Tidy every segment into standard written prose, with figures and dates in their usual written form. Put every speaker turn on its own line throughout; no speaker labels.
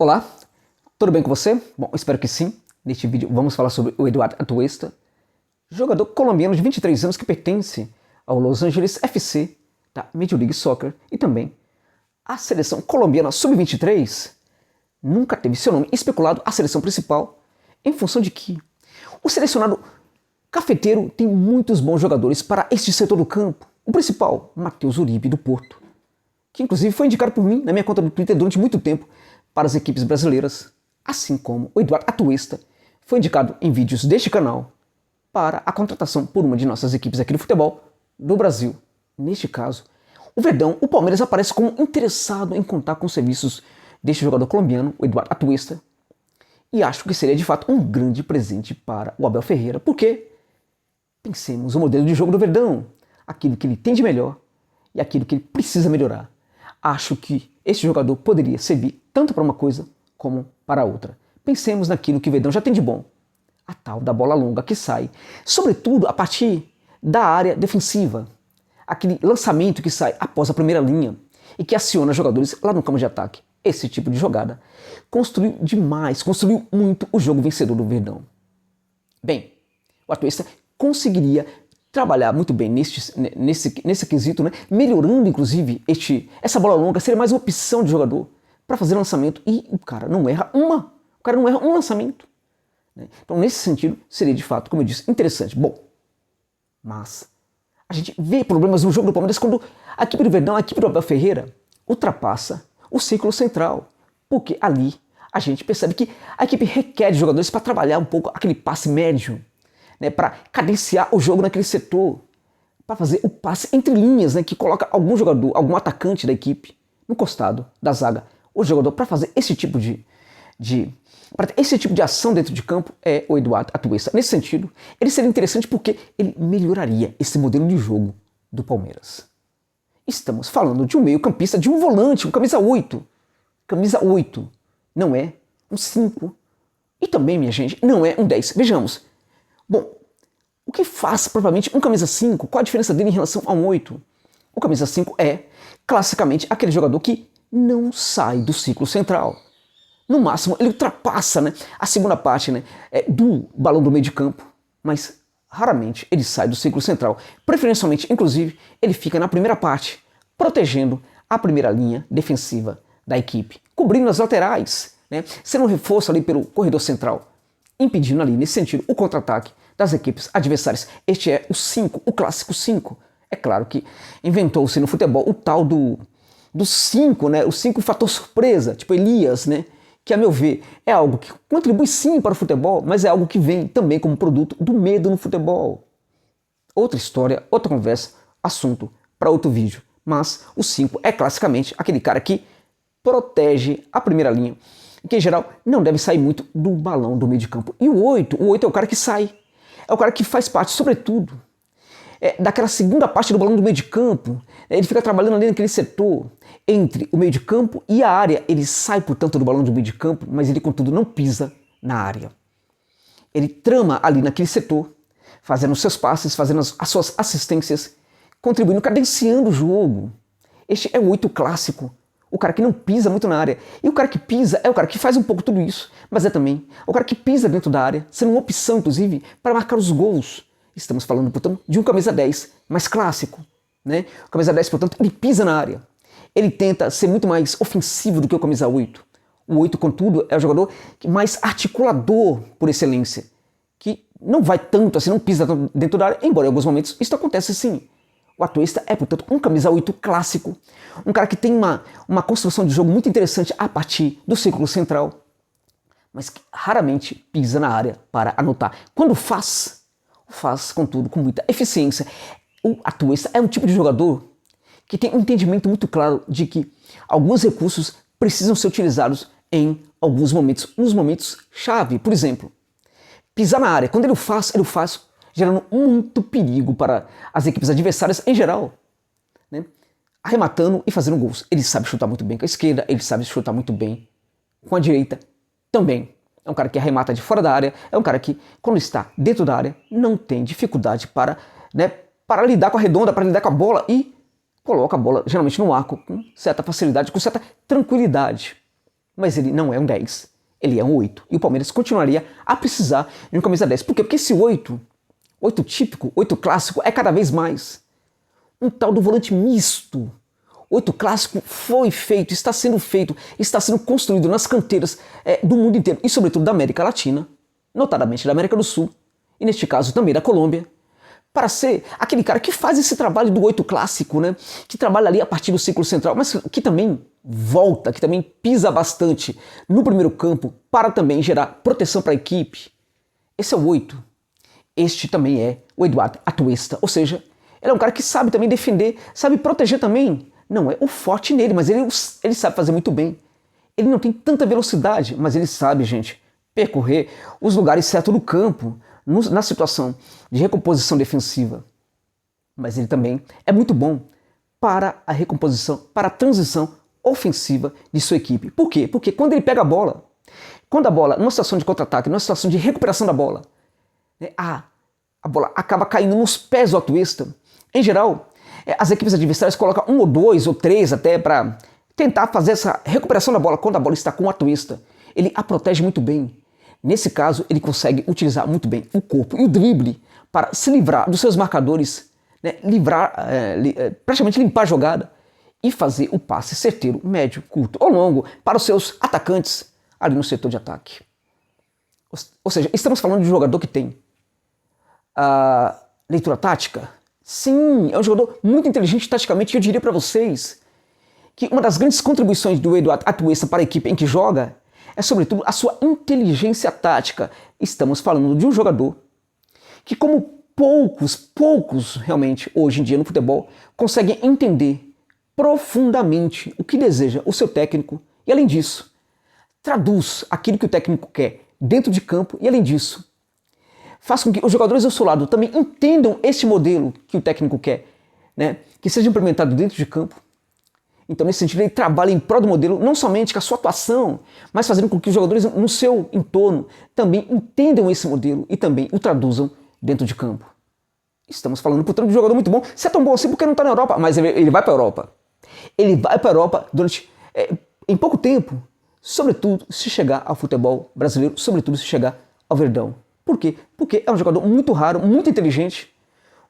Olá, tudo bem com você? Bom, espero que sim. Neste vídeo vamos falar sobre o Eduardo Atuesta, jogador colombiano de 23 anos que pertence ao Los Angeles FC da Major League Soccer e também a seleção colombiana sub-23 nunca teve seu nome especulado à seleção principal em função de que o selecionado cafeteiro tem muitos bons jogadores para este setor do campo. O principal, Matheus Uribe do Porto, que inclusive foi indicado por mim na minha conta do Twitter durante muito tempo para as equipes brasileiras, assim como o Eduardo Atuesta foi indicado em vídeos deste canal para a contratação por uma de nossas equipes aqui do futebol do Brasil. Neste caso, o Verdão, o Palmeiras aparece como interessado em contar com os serviços deste jogador colombiano, o Eduardo Atuesta, e acho que seria de fato um grande presente para o Abel Ferreira, porque pensemos o modelo de jogo do Verdão, aquilo que ele tem de melhor e aquilo que ele precisa melhorar. Acho que este jogador poderia servir tanto para uma coisa como para outra. Pensemos naquilo que o Verdão já tem de bom, a tal da bola longa que sai, sobretudo a partir da área defensiva, aquele lançamento que sai após a primeira linha e que aciona jogadores lá no campo de ataque. Esse tipo de jogada construiu demais, construiu muito o jogo vencedor do Verdão. Bem, o Atuesta conseguiria trabalhar muito bem nesse quesito, né? Melhorando inclusive essa bola longa, seria mais uma opção de jogador para fazer lançamento e o cara não erra um lançamento, né? Então nesse sentido seria de fato, como eu disse, interessante. Bom, mas a gente vê problemas no jogo do Palmeiras quando a equipe do Verdão, a equipe do Abel Ferreira ultrapassa o círculo central, porque ali a gente percebe que a equipe requer de jogadores para trabalhar um pouco aquele passe médio, né, para cadenciar o jogo naquele setor, para fazer o passe entre linhas, né, que coloca algum jogador, algum atacante da equipe no costado da zaga. O jogador para fazer esse tipo de ação dentro de campo é o Eduardo Atuesta. Nesse sentido, ele seria interessante porque ele melhoraria esse modelo de jogo do Palmeiras. Estamos falando de um meio-campista, de um volante, um camisa 8. Camisa 8 não é um 5. E também, minha gente, não é um 10. Vejamos. Bom, o que faz provavelmente um camisa 5? Qual a diferença dele em relação a um 8? O camisa 5 é, classicamente, aquele jogador que não sai do ciclo central. No máximo, ele ultrapassa, né, a segunda parte, né, do balão do meio de campo, mas raramente ele sai do ciclo central. Preferencialmente, inclusive, ele fica na primeira parte, protegendo a primeira linha defensiva da equipe, cobrindo as laterais, né, sendo um reforço ali pelo corredor central, impedindo ali, nesse sentido, o contra-ataque das equipes adversárias. Este é o 5, o clássico 5. É claro que inventou-se no futebol o tal do 5, né, o 5 fator surpresa, tipo Elias, né, que a meu ver é algo que contribui sim para o futebol, mas é algo que vem também como produto do medo no futebol. Outra história, outra conversa, assunto para outro vídeo. Mas o 5 é classicamente aquele cara que protege a primeira linha, que em geral não deve sair muito do balão do meio de campo. E o 8 é o cara que sai, é o cara que faz parte, sobretudo, daquela segunda parte do balão do meio de campo. Ele fica trabalhando ali naquele setor entre o meio de campo e a área. Ele sai, portanto, do balão do meio de campo, mas ele, contudo, não pisa na área. Ele trama ali naquele setor, fazendo os seus passes, fazendo as suas assistências, contribuindo, cadenciando o jogo. Este é o 8 clássico. O cara que não pisa muito na área. E o cara que pisa é o cara que faz um pouco tudo isso, mas é também o cara que pisa dentro da área, sendo uma opção, inclusive, para marcar os gols. Estamos falando, portanto, de um camisa 10 mais clássico, né? O camisa 10, portanto, ele pisa na área. Ele tenta ser muito mais ofensivo do que o camisa 8. O 8, contudo, é o jogador mais articulador por excelência, que não vai tanto assim, não pisa dentro da área, embora em alguns momentos isso acontece sim. O Atuesta é, portanto, um camisa 8 clássico, um cara que tem uma construção de jogo muito interessante a partir do círculo central, mas que raramente pisa na área para anotar. Quando faz, contudo, com muita eficiência. O Atuesta é um tipo de jogador que tem um entendimento muito claro de que alguns recursos precisam ser utilizados em alguns momentos, nos momentos chave. Por exemplo, pisar na área. Quando ele o faz gerando muito perigo para as equipes adversárias em geral, né? Arrematando e fazendo gols. Ele sabe chutar muito bem com a esquerda, ele sabe chutar muito bem com a direita também. É um cara que arremata de fora da área, é um cara que, quando está dentro da área, não tem dificuldade para lidar com a redonda, para lidar com a bola e coloca a bola, geralmente, no arco com certa facilidade, com certa tranquilidade. mas ele não é um 10. Ele é um 8. E o Palmeiras continuaria a precisar de um camisa 10. Por quê? Porque esse 8 típico, 8 clássico, é cada vez mais um tal do volante misto. 8 clássico foi feito, está sendo construído nas canteiras do mundo inteiro e sobretudo da América Latina, notadamente da América do Sul, e neste caso também da Colômbia, para ser aquele cara que faz esse trabalho do 8 clássico, né? Que trabalha ali a partir do círculo central, mas que também volta, que também pisa bastante no primeiro campo para também gerar proteção para a equipe. Esse é o 8. Este também é o Eduardo Atuesta, ou seja, ele é um cara que sabe também defender, sabe proteger também. Não é o forte nele, mas ele sabe fazer muito bem. Ele não tem tanta velocidade, mas ele sabe, gente, percorrer os lugares certos do campo, na situação de recomposição defensiva. Mas ele também é muito bom para a recomposição, para a transição ofensiva de sua equipe. Por quê? Porque quando ele pega a bola, quando a bola, numa situação de contra-ataque, numa situação de recuperação da bola, né, a bola acaba caindo nos pés do Atuesta. Em geral, as equipes adversárias colocam 1 ou 2 ou 3 até para tentar fazer essa recuperação da bola quando a bola está com o Atuesta. Ele a protege muito bem. Nesse caso, ele consegue utilizar muito bem o corpo e o drible para se livrar dos seus marcadores, né, praticamente limpar a jogada e fazer o passe certeiro, médio, curto ou longo para os seus atacantes ali no setor de ataque. Ou seja, estamos falando de um jogador que tem a leitura tática. Sim, é um jogador muito inteligente taticamente, e eu diria para vocês que uma das grandes contribuições do Eduardo Atuesta para a equipe em que joga é sobretudo a sua inteligência tática. Estamos falando de um jogador que, como poucos realmente hoje em dia no futebol, conseguem entender profundamente o que deseja o seu técnico e, além disso, traduz aquilo que o técnico quer dentro de campo e, além disso, faz com que os jogadores ao seu lado também entendam esse modelo que o técnico quer, né, que seja implementado dentro de campo. Então, nesse sentido, ele trabalha em prol do modelo, não somente com a sua atuação, mas fazendo com que os jogadores no seu entorno também entendam esse modelo e também o traduzam dentro de campo. Estamos falando, portanto, de um jogador muito bom. Se é tão bom assim, porque não está na Europa? Mas ele vai para a Europa. Ele vai para a Europa em pouco tempo, sobretudo se chegar ao futebol brasileiro, sobretudo se chegar ao Verdão. Por quê? Porque é um jogador muito raro, muito inteligente,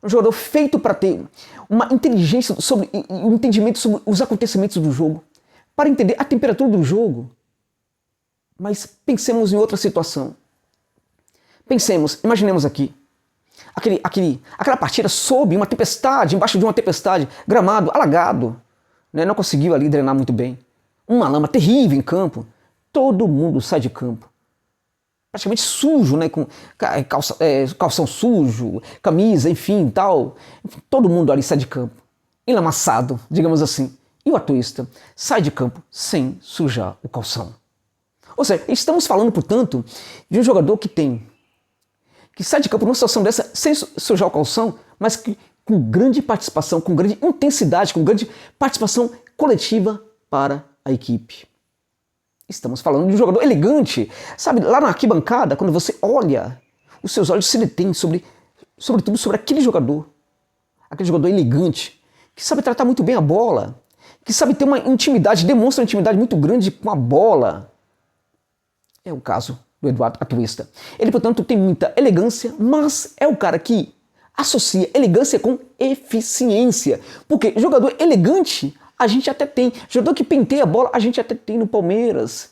um jogador feito para ter uma inteligência sobre um entendimento sobre os acontecimentos do jogo, para entender a temperatura do jogo. Mas pensemos em outra situação. Imaginemos aqui, aquela partida sob uma tempestade, embaixo de uma tempestade, gramado, alagado, né? Não conseguiu ali drenar muito bem. Uma lama terrível em campo. Todo mundo sai de campo praticamente sujo, né, com calção sujo, camisa, enfim, tal. Todo mundo ali sai de campo enlamaçado, digamos assim. E o Atuesta sai de campo sem sujar o calção. Ou seja, estamos falando, portanto, de um jogador que sai de campo numa situação dessa sem sujar o calção, mas com grande participação, com grande intensidade, com grande participação coletiva para a equipe. Estamos falando de um jogador elegante, sabe, lá na arquibancada, quando você olha, os seus olhos se detêm sobretudo sobre aquele jogador elegante, que sabe tratar muito bem a bola, que sabe ter uma intimidade, demonstra uma intimidade muito grande com a bola. É o caso do Eduardo Atuesta. Ele, portanto, tem muita elegância, mas é o cara que associa elegância com eficiência, porque jogador elegante a gente até tem. Jogador que penteia a bola, a gente até tem no Palmeiras.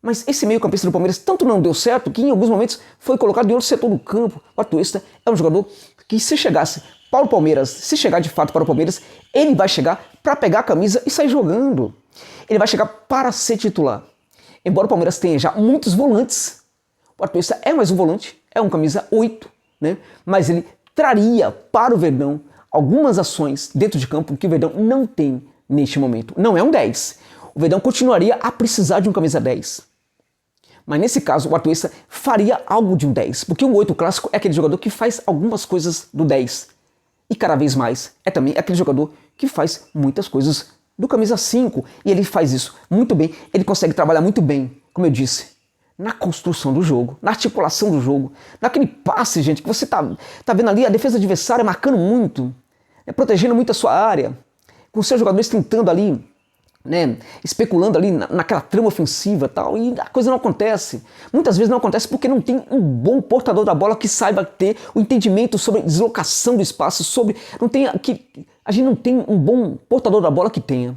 Mas esse meio-campista do Palmeiras tanto não deu certo que em alguns momentos foi colocado em outro setor do campo. O Atuesta é um jogador que, se chegasse para o Palmeiras, se chegar de fato para o Palmeiras, ele vai chegar para pegar a camisa e sair jogando. Ele vai chegar para ser titular. Embora o Palmeiras tenha já muitos volantes, o Atuesta é mais um volante, é um camisa 8, né? Mas ele traria para o Verdão algumas ações dentro de campo que o Verdão não tem neste momento. Não é um 10. O Verdão continuaria a precisar de um camisa 10. Mas nesse caso, o Atuesta faria algo de um 10. Porque o 8 clássico é aquele jogador que faz algumas coisas do 10. E cada vez mais é também aquele jogador que faz muitas coisas do camisa 5. E ele faz isso muito bem. Ele consegue trabalhar muito bem, como eu disse, na construção do jogo, na articulação do jogo, naquele passe, gente, que você tá vendo ali a defesa adversária marcando muito, protegendo muito a sua área, com seus jogadores tentando ali né, especulando ali naquela trama ofensiva e tal, e a coisa não acontece. Muitas vezes não acontece porque não tem um bom portador da bola que saiba ter o entendimento sobre deslocação do espaço, a gente não tem um bom portador da bola que tenha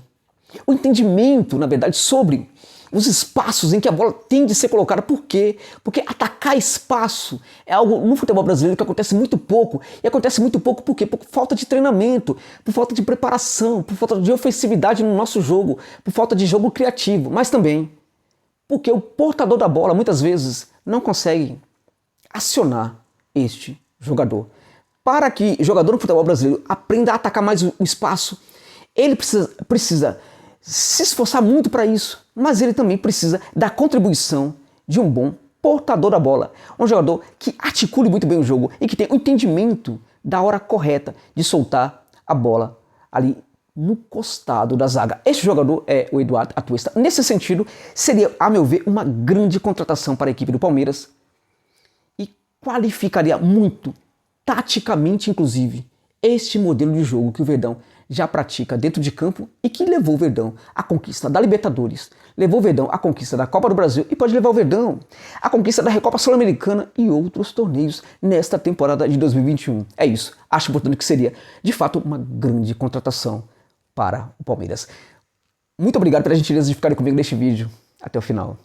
o entendimento, na verdade, sobre os espaços em que a bola tem de ser colocada. Por quê? Porque atacar espaço é algo no futebol brasileiro que acontece muito pouco. E acontece muito pouco por quê? Por falta de treinamento, por falta de preparação, por falta de ofensividade no nosso jogo, por falta de jogo criativo, mas também porque o portador da bola muitas vezes não consegue acionar este jogador. Para que o jogador no futebol brasileiro aprenda a atacar mais o espaço, ele precisa se esforçar muito para isso, mas ele também precisa da contribuição de um bom portador da bola. Um jogador que articule muito bem o jogo e que tenha o entendimento da hora correta de soltar a bola ali no costado da zaga. Este jogador é o Eduardo Atuesta. Nesse sentido, seria, a meu ver, uma grande contratação para a equipe do Palmeiras e qualificaria muito, taticamente inclusive, este modelo de jogo que o Verdão já pratica dentro de campo e que levou o Verdão à conquista da Libertadores, levou o Verdão à conquista da Copa do Brasil e pode levar o Verdão à conquista da Recopa Sul-Americana e outros torneios nesta temporada de 2021. É isso. Acho, portanto, que seria, de fato, uma grande contratação para o Palmeiras. Muito obrigado pela gentileza de ficarem comigo neste vídeo. Até o final.